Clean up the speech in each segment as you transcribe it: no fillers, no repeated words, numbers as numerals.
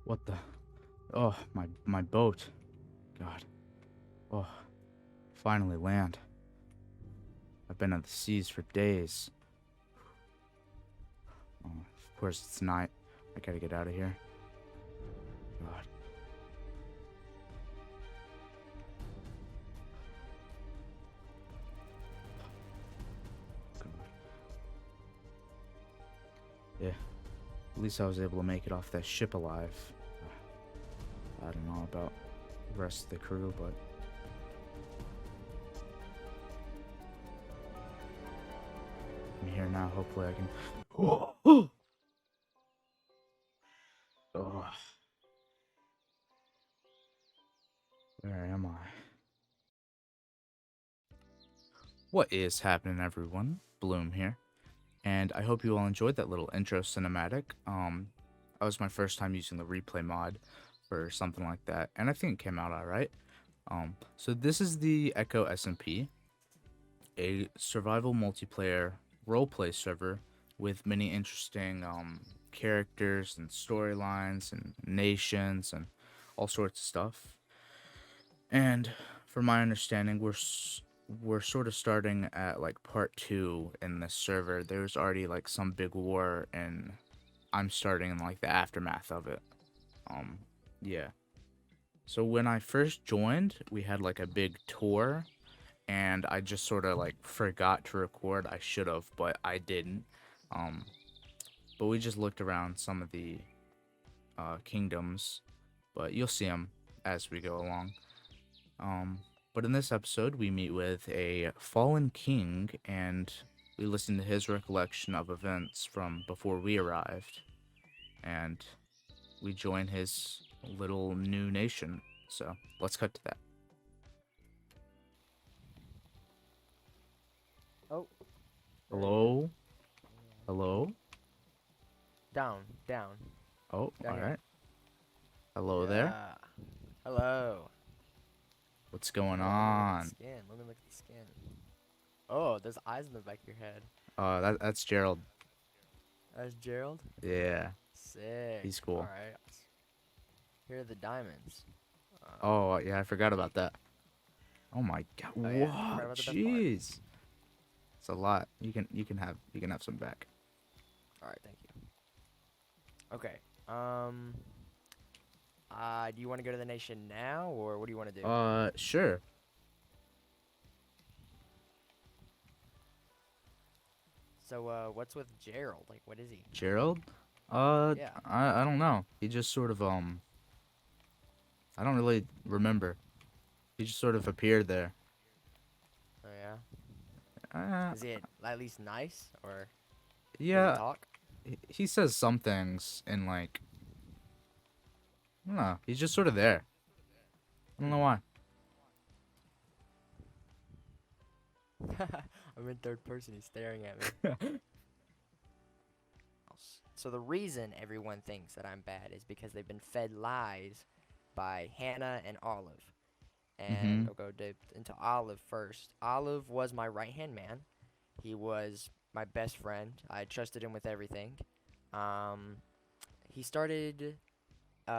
What the? Oh, my boat. God. Oh, finally land. I've been on the seas for days. Oh, of course it's night. I gotta get out of here. God. God. Yeah. At least I was able to make it off that ship alive. I don't know about the rest of the crew, but I'm here now. Hopefully I can. Oh. Oh. Where am I? What is happening, everyone? Bloom here, and I hope you all enjoyed that little intro cinematic. That was my first time using the replay mod for something like that, and I think it came out alright. So this is the EchoSMP, a survival multiplayer roleplay server with many interesting characters and storylines and nations and all sorts of stuff. And from my understanding, we're sort of starting at like part 2 in this server. There's already like some big war, and I'm starting in like the aftermath of it. Um, yeah. So when I first joined, we had like a big tour, and I just sort of like forgot to record. I should have, but I didn't. Um, but we just looked around some of the kingdoms, but you'll see them as we go along. Um, but in this episode, we meet with a fallen king, and we listen to his recollection of events from before we arrived, and we join his little new nation. So let's cut to that. Oh, there he is. Hello? Hello? Down, down, Oh, down all here. right. Hello there. Yeah. Hello. What's going Oh, let me look at the on? skin. Let me look at the skin. Oh, there's eyes in the back of your head. That's Gerald. That's Gerald. Yeah, Sick. he's All cool. right. Here are the diamonds. Oh, yeah, I forgot about that. Oh my god. Oh yeah, forgot What? about the best part. Jeez. It's a lot. You can have some back. All right, thank you. Okay. Do you want to go to the nation now, or what do you want to do? Sure. So, what's with Gerald? Like, what is he? Gerald? Yeah. I don't know. He just sort of I don't really remember. He just sort of appeared there. Oh yeah. Uh, Is he at least nice, or does he yeah, talk? he says some things in like I don't know. He's just sort of there. I don't know why. I'm in third person. He's staring at me. So the reason everyone thinks that I'm bad is because they've been fed lies by Hannah and Olive. And Mhm. I'll go into Olive first. Olive was my right-hand man. He was my best friend. I trusted him with everything. Um, he started, he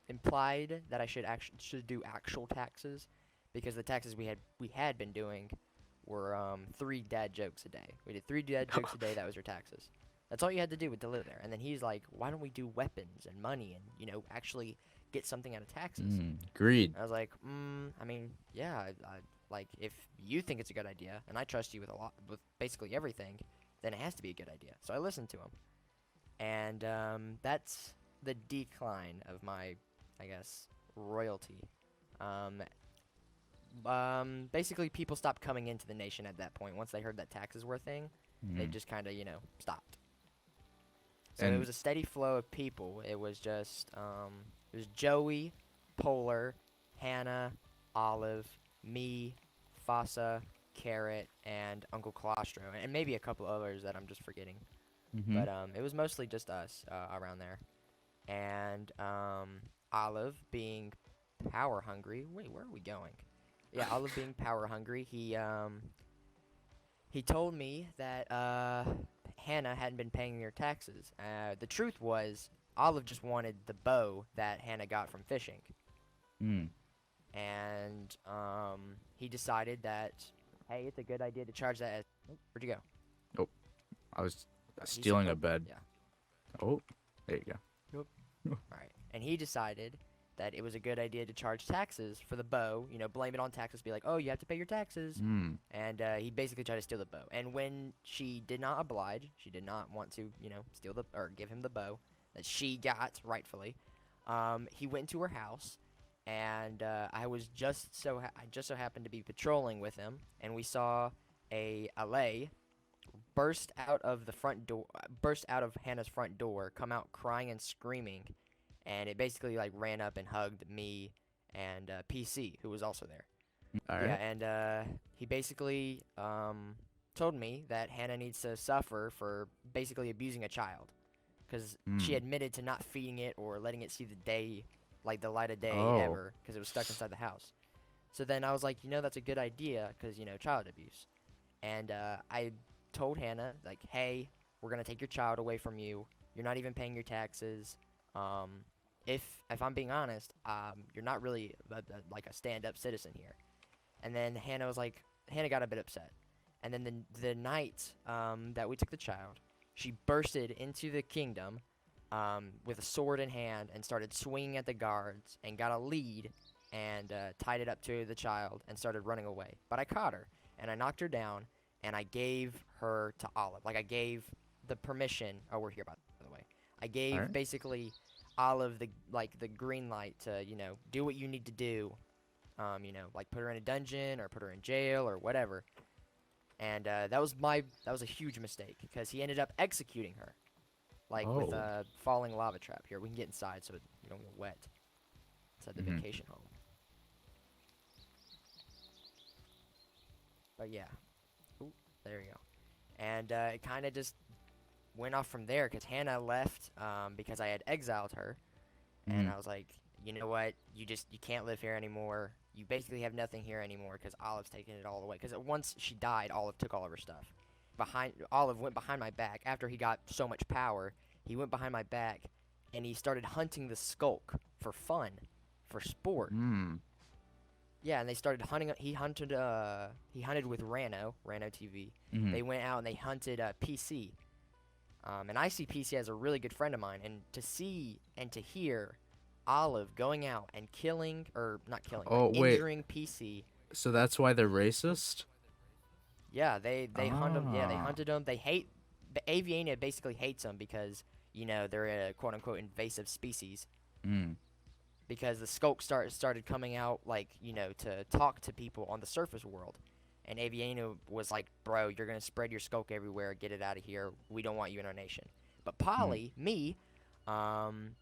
implied that I should do actual taxes because the taxes we had been doing were 3 dad jokes a day. We did 3 dad jokes a day. That was your taxes. That's all you had to do to live there. And then he's like, "Why don't we do weapons and money and actually get something out of taxes?" Greed. I was like, I mean, yeah, like if you think it's a good idea, and I trust you with basically everything, then it has to be a good idea. So I listened to him, and that's the decline of my, I guess, royalty. Um, Basically, people stopped coming into the nation at that point. Once they heard that taxes were a thing, they Mm. just kind of, stopped. So it And was a steady flow of people. It was Joey, Polar, Hannah, Olive, me, Fossa, Carrot, and Uncle Colostro, and maybe a couple others that I'm just forgetting. mhm. But it was mostly just us around there. And Olive being power hungry. Wait, where are we going? Yeah, Olive being power hungry. He told me that Hannah hadn't been paying her taxes. The truth was Olive just wanted the bow that Hannah got from fishing. Mm. And he decided that, hey, it's a good idea to charge that as. Oh, where'd you go? Oh, I was He said, stealing a oh, bed. yeah. Oh, there you go. All right. And he decided that it was a good idea to charge taxes for the bow. You know, blame it on taxes. Be like, oh, you have to pay your taxes. Mm. And he basically tried to steal the bow. And when she did not oblige, she did not want to, steal the or give him the bow that she got rightfully. He went to her house, and I just so happened to be patrolling with him, and we saw a LA burst out of Hannah's front door, come out crying and screaming, and it basically like ran up and hugged me and PC, who was also there. All Yeah, right. and he basically told me that Hannah needs to suffer for basically abusing a child, because she Mm. admitted to not feeding it or letting it see the day, like the light of day Oh. ever, because it was stuck inside the house. So then I was like, that's a good idea, because child abuse. And I told Hannah, like, hey, we're gonna take your child away from you. You're not even paying your taxes. Um, if I'm being honest, you're not really like a stand-up citizen here. And then Hannah got a bit upset. And then the night that we took the child, she bursted into the kingdom with a sword in hand and started swinging at the guards and got a lead and tied it up to the child and started running away. But I caught her and I knocked her down and I gave her to Olive. Like I gave the permission. Oh, we're here by the way. I All gave right. basically Olive the green light to do what you need to do. Like put her in a dungeon or put her in jail or whatever. And that was a huge mistake because he ended up executing her, like with Oh. a falling lava trap. Here, we can get inside so you don't get wet. Inside the Mhm. vacation home. But yeah, ooh, there you go. And it kind of just went off from there because Hannah left because I had exiled her, and Mm. I was like, you know what, you can't live here anymore. You basically have nothing here anymore because Olive's taking it all away. Because once she died, Olive took all of her stuff. Olive went behind my back after he got so much power. He went behind my back, and he started hunting the skulk for fun, for sport. Mm. Yeah, and they started hunting. He hunted. He hunted with Rano TV. Mhm. They went out and they hunted PC. And I see PC as a really good friend of mine. And to see and to hear Olive going out and killing, or not killing, but Oh, wait. injuring PC. So that's why they're racist? Yeah, they hunt him. Yeah, they Ah. hunted him. They hate the Aviana basically hates them because they're a quote unquote invasive species. Mm. Because the skulk started coming out like to talk to people on the surface world, and Aviana was like, bro, you're gonna spread your skulk everywhere, get it out of here, we don't want you in our nation. But Mm. Polly, me,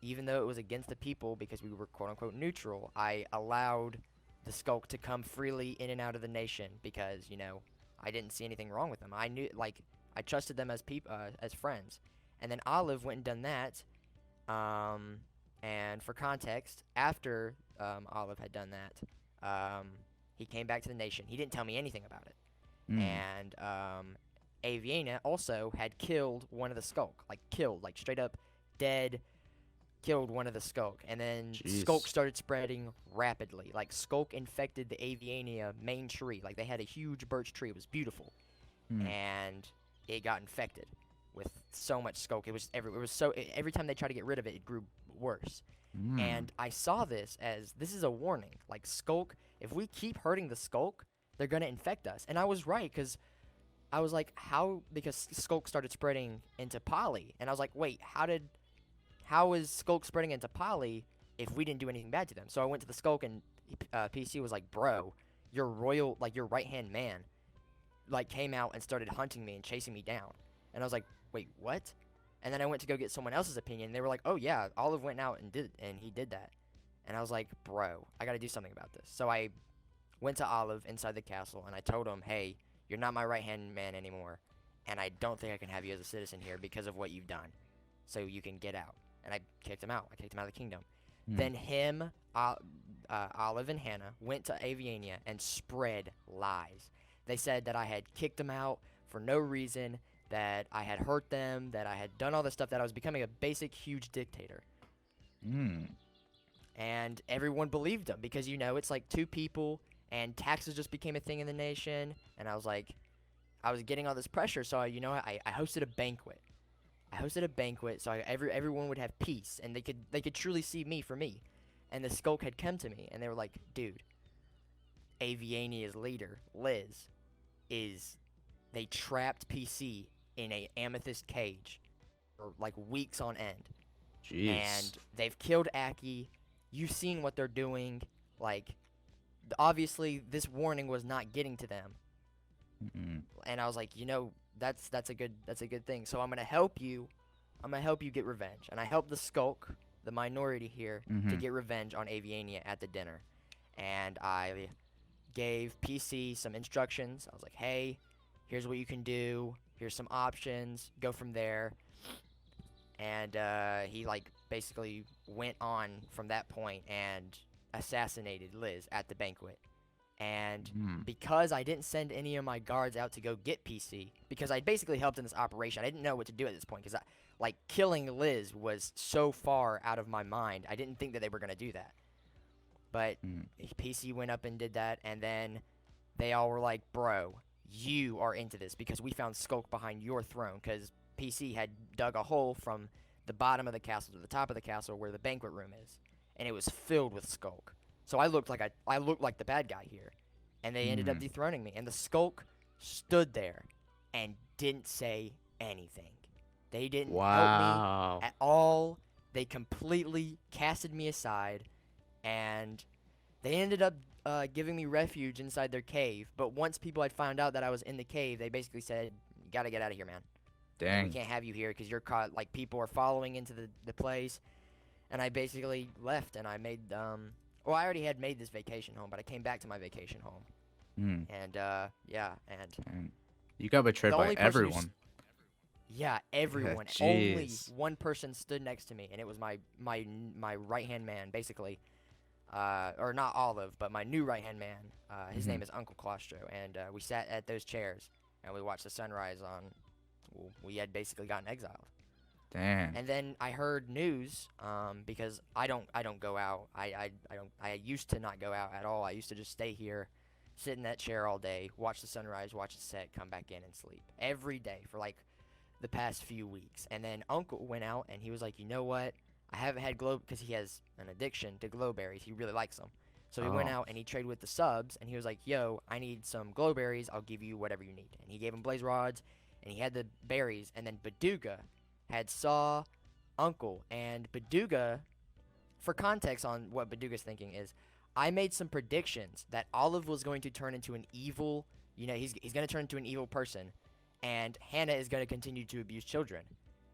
even though it was against the people because we were quote unquote neutral, I allowed the skulk to come freely in and out of the nation because I didn't see anything wrong with them. I knew, like, I trusted them as friends. And then Olive went and done that. And for context, after Olive had done that, he came back to the nation. He didn't tell me anything about it. Mm. And Aviana also had killed one of the skulk, like killed, like straight up dead, killed one of the skulk. And then skulk Jeez. started spreading rapidly. Like skulk infected the Aviana main tree. Like they had a huge birch tree. It was beautiful. Mm. And it got infected with so much skulk. Every time they tried to get rid of it, it grew worse. Mm. And I saw this is a warning. Like skulk, if we keep hurting the skulk, they're gonna infect us. And I was right because I was like, how? Because skulk started spreading into Polly, and I was like, wait, how is skulk spreading into Polly if we didn't do anything bad to them? So I went to the skulk, and PC was like, bro, your right hand man, like came out and started hunting me and chasing me down. And I was like, wait, what? And then I went to go get someone else's opinion. And they were like, oh yeah, Olive went out and he did that. And I was like, bro, I got to do something about this. So I went to Olive inside the castle and I told him, hey, you're not my right hand man anymore, and I don't think I can have you as a citizen here because of what you've done. So you can get out. And I kicked him out. I kicked him out of the kingdom. Mm. Then Olive and Hannah went to Aviania and spread lies. They said that I had kicked him out for no reason, that I had hurt them, that I had done all this stuff, that I was becoming a basic huge dictator. Hmm. And everyone believed him because, it's like two people and taxes just became a thing in the nation. And I was like, I was getting all this pressure. So, I hosted a banquet. So everyone would have peace and they could truly see me for me. And the Skulk had come to me and they were like, dude, Aviania's leader, Liz, they trapped PC in a amethyst cage for like weeks on end. Jeez. And they've killed Aki. You've seen what they're doing. Like, obviously, this warning was not getting to them. Mm-mm. And I was like, that's a good thing. So I'm gonna help you. I'm gonna help you get revenge. And I helped the Skulk, the minority here, to Mhm. get revenge on Aviania at the dinner. And I gave PC some instructions. I was like, hey, here's what you can do. Here's some options. Go from there. And he like basically went on from that point and assassinated Liz at the banquet. And Mm. because I didn't send any of my guards out to go get PC, because I basically helped in this operation, I didn't know what to do at this point because like killing Liz was so far out of my mind. I didn't think that they were gonna do that. But Mm. PC went up and did that, and then they all were like, "Bro, you are into this because we found Skulk behind your throne." Because PC had dug a hole from the bottom of the castle to the top of the castle where the banquet room is, and it was filled with Skulk. So I looked like the bad guy here, and they ended up Mm. dethroning me. And the Skulk stood there and didn't say anything. They didn't help me Wow. at all. They completely casted me aside, and they ended up giving me refuge inside their cave. But once people had found out that I was in the cave, they basically said, "You gotta get out of here, man. Like, we Dang. can't have you here because you're caught. Like, people are following into the place." And I basically left, and I made well, I already had made this vacation home, but I came back to my vacation home, Mm. and yeah, and Dang. You got betrayed the by only person everyone. yeah, everyone, only Jeez. one person stood next to me, and it was my right hand man, basically. Or not Olive, but my new right hand man. His Mhm. name is Uncle Claustro, and we sat at those chairs and we watched the sunrise on. Well, we had basically gotten exiled, Damn. and then I heard news. Because I don't go out. I used to not go out at all. I used to just stay here, sit in that chair all day, watch the sunrise, watch it set, come back in and sleep every day for like the past few weeks. And then Uncle went out and he was like, you know what? I haven't had glow because he has an addiction to glowberries. He really likes them. So he went Oh. out and he traded with the subs and he was like, yo, I need some glowberries. I'll give you whatever you need. And he gave him blaze rods and he had the berries. And then Baduga had saw Uncle. And Baduga, for context on what Baduga's thinking is, I made some predictions that Olive was going to turn into an evil, he's going to turn into an evil person. And Hannah is going to continue to abuse children.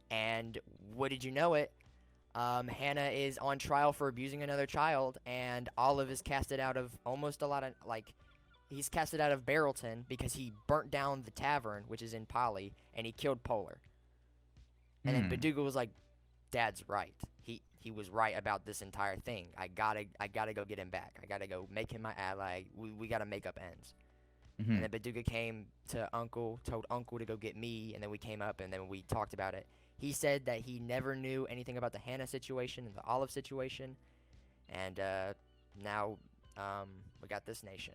And what did you know it? Hannah is on trial for abusing another child, and Olive is casted out of almost a lot of, like, he's casted out of Barrelton because he burnt down the tavern, which is in Polly, and he killed Polar. And then Hmm. Baduga was like, Dad's right. He was right about this entire thing. I gotta go get him back. I gotta go make him my ally. We gotta make up ends. And Mhm. then Baduga came to Uncle, told Uncle to go get me, and then we came up and then we talked about it. He said that he never knew anything about the Hannah situation and the Olive situation, and now we got this nation.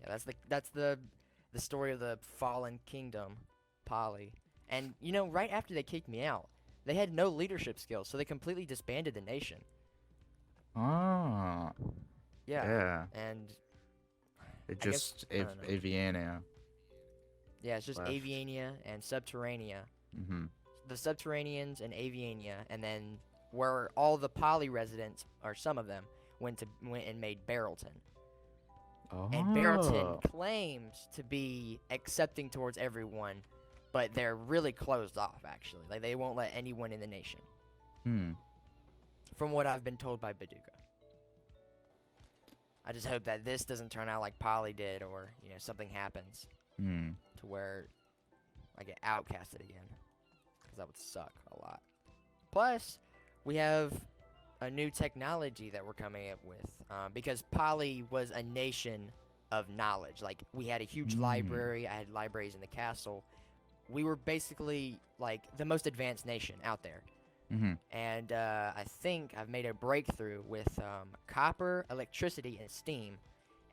Yeah, that's the story of the fallen kingdom, Polly. And right after they kicked me out, they had no leadership skills, so they completely disbanded the nation. Ah. Yeah, Yeah. and It I guess just I don't know. Aviana Yeah, it's just left. Aviania and Subterranea. Mhm. The Subterraneans and Aviania, and then where all the Poly residents, or some of them, went and made Barrelton. And Barrelton Oh. claims to be accepting towards everyone, but they're really closed off, actually. Like, they won't let anyone in the nation, Hmm. from what I've been told by Baduga. I just hope that this doesn't turn out like Poly did, or, something happens Hmm. to where I get outcasted again. Because that would suck a lot. Plus, we have a new technology that we're coming up with. Because Poly was a nation of knowledge. Like, we had a huge Hmm. library. I had libraries in the castle. we were basically like the most advanced nation out there. Mm-hmm. And I think I've made a breakthrough with copper, electricity, and steam.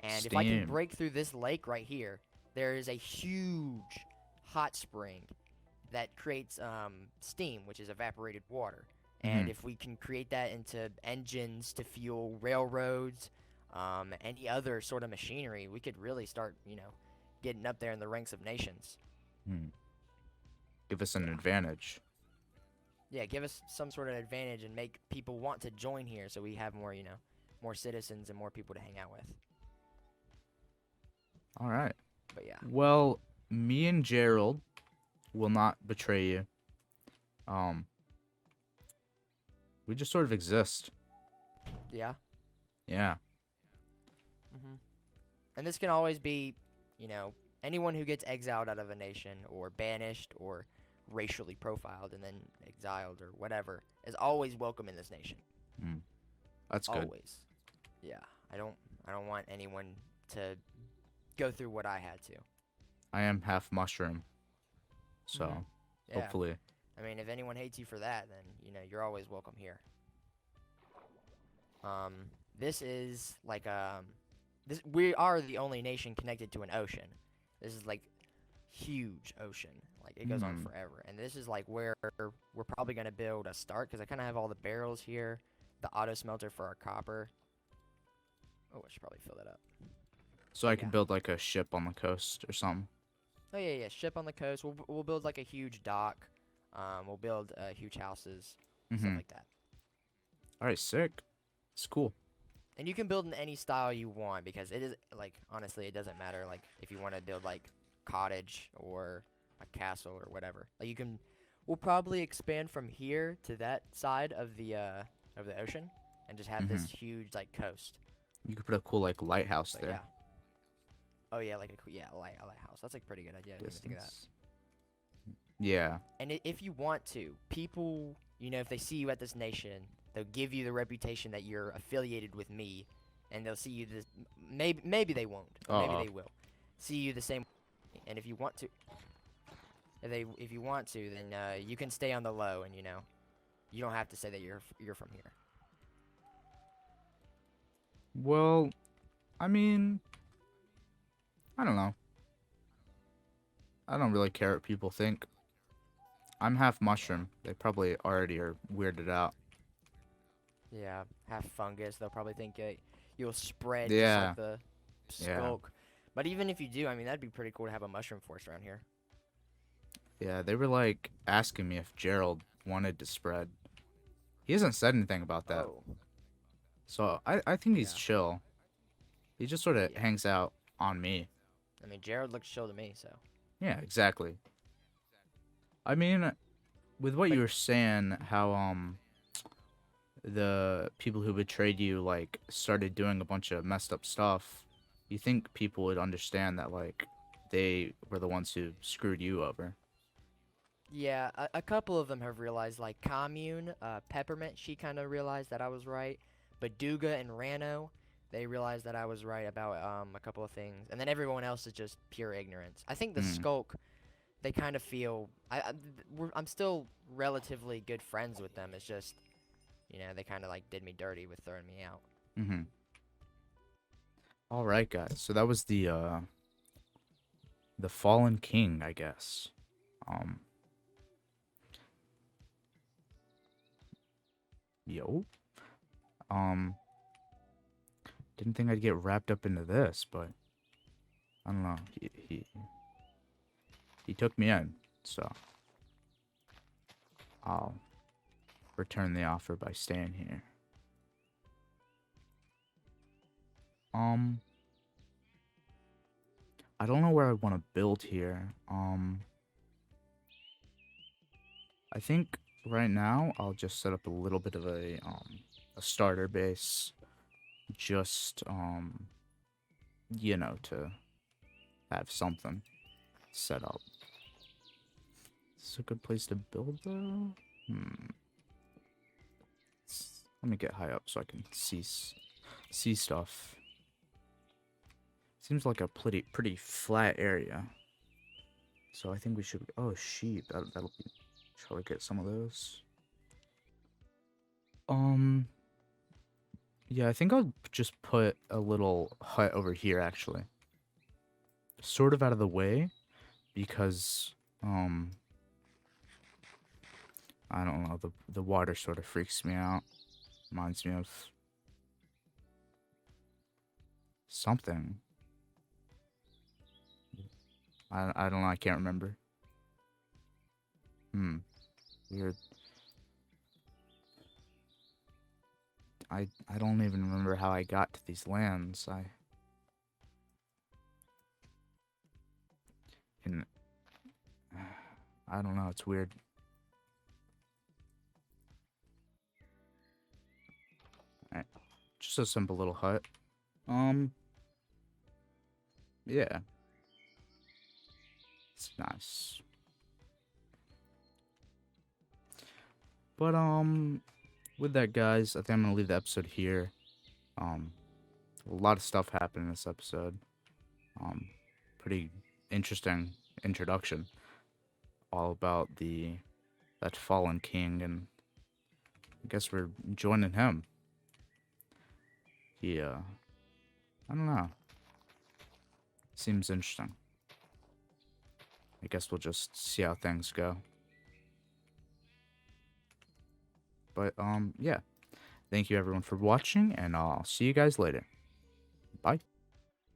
And if I can Steam. break through this lake right here, there is a huge hot spring that creates steam, which is evaporated water. Mm-hmm. And if we can create that into engines to fuel railroads, any other sort of machinery, we could really start, getting up there in the ranks of nations. Hmm. Give us an Yeah. advantage. Yeah, give us some sort of advantage and make people want to join here so we have more, more citizens and more people to hang out with. All right. But yeah. Well, me and Gerald will not betray you. Um, we just sort of exist. Yeah. Yeah. Hmm. And this can always be, you know, anyone who gets exiled out of a nation or banished or racially profiled and then exiled or whatever is always welcome in this nation. Mm. That's good. Always. Yeah. I don't want anyone to go through what I had to. I am half mushroom, so Mhm. Yeah. hopefully. I mean, if anyone hates you for that, then you're always welcome here. This is like this we are the only nation connected to an ocean. This is like huge ocean. Like it goes on Hmm. forever. And this is like where we're probably gonna build a start because I kind of have all the barrels here, the auto smelter for our copper. Oh, I should probably fill that up. So I Yeah. could build like a ship on the coast or something. Oh yeah, yeah. Ship on the coast. We'll build like a huge dock. We'll build huge houses, stuff Mm-hmm. like that. All right, sick. It's cool. And you can build in any style you want because it is like honestly it doesn't matter like if you want to build like cottage or a castle or whatever. Like you can we'll probably expand from here to that side of the ocean and just have Mm-hmm. this huge like coast. You could put a cool like lighthouse But there. yeah. Oh yeah, like a lighthouse. That's like a pretty good idea. I didn't even think of that. Distance. Yeah. And if you want to, people, if they see you at this nation, they'll give you the reputation that you're affiliated with me, and they'll see you this. Maybe they won't. Or maybe Uh-oh. they will. See you the same. And if you want to, if you want to, then you can stay on the low, and you don't have to say that you're from here. Well, I mean, I don't know. I don't really care what people think. I'm half mushroom. They probably already are weirded out. Yeah, half fungus. They'll probably think you'll spread just Yeah. like the Yeah. skulk. But even if you do, I mean, that'd be pretty cool to have a mushroom forest around here. Yeah, they were like asking me if Gerald wanted to spread. He hasn't said anything about that. Oh, So I think he's yeah. chill. He just sort of Yeah. hangs out on me. I mean, Jared looks chill to me, so. Yeah, exactly. I mean, with what But you were saying, how the people who betrayed you like started doing a bunch of messed up stuff, you think people would understand that like they were the ones who screwed you over? yeah, a couple of them have realized, like Commune, Peppermint, she kind of realized that I was right. But Duga and Rano, they realized that I was right about a couple of things. And then everyone else is just pure ignorance. I think the Hmm. Skulk, they kind of feel I'm still relatively good friends with them. It's just, they kind of like did me dirty with throwing me out. Mm-hmm. All right, guys. So that was the Fallen King, I guess. Um. Yo. Um. Didn't think I'd get wrapped up into this, but I don't know. He took me in, so I'll return the offer by staying here. I don't know where I want to build here. I think right now I'll just set up a little bit of a starter base, just to have something set up. Is this a good place to build though? Let me get high up so I can see stuff. Seems like a pretty flat area. So I think we should. Oh, sheep. That'll be. Shall we get some of those? Um. Yeah, I think I'll just put a little hut over here, actually. Sort of out of the way, because I don't know. The water sort of freaks me out. Reminds me of something. I don't know. I can't remember. Weird. I don't even remember how I got to these lands. And I don't know. It's weird. Alright, just a simple little hut. Um, yeah, it's nice. But with that, guys, I think I'm gonna leave the episode here. Um, a lot of stuff happened in this episode. Um, pretty interesting introduction, all about that fallen king, and I guess we're joining him. Yeah, I don't know. Seems interesting. I guess we'll just see how things go. But yeah. Thank you everyone for watching, and I'll see you guys later. Bye.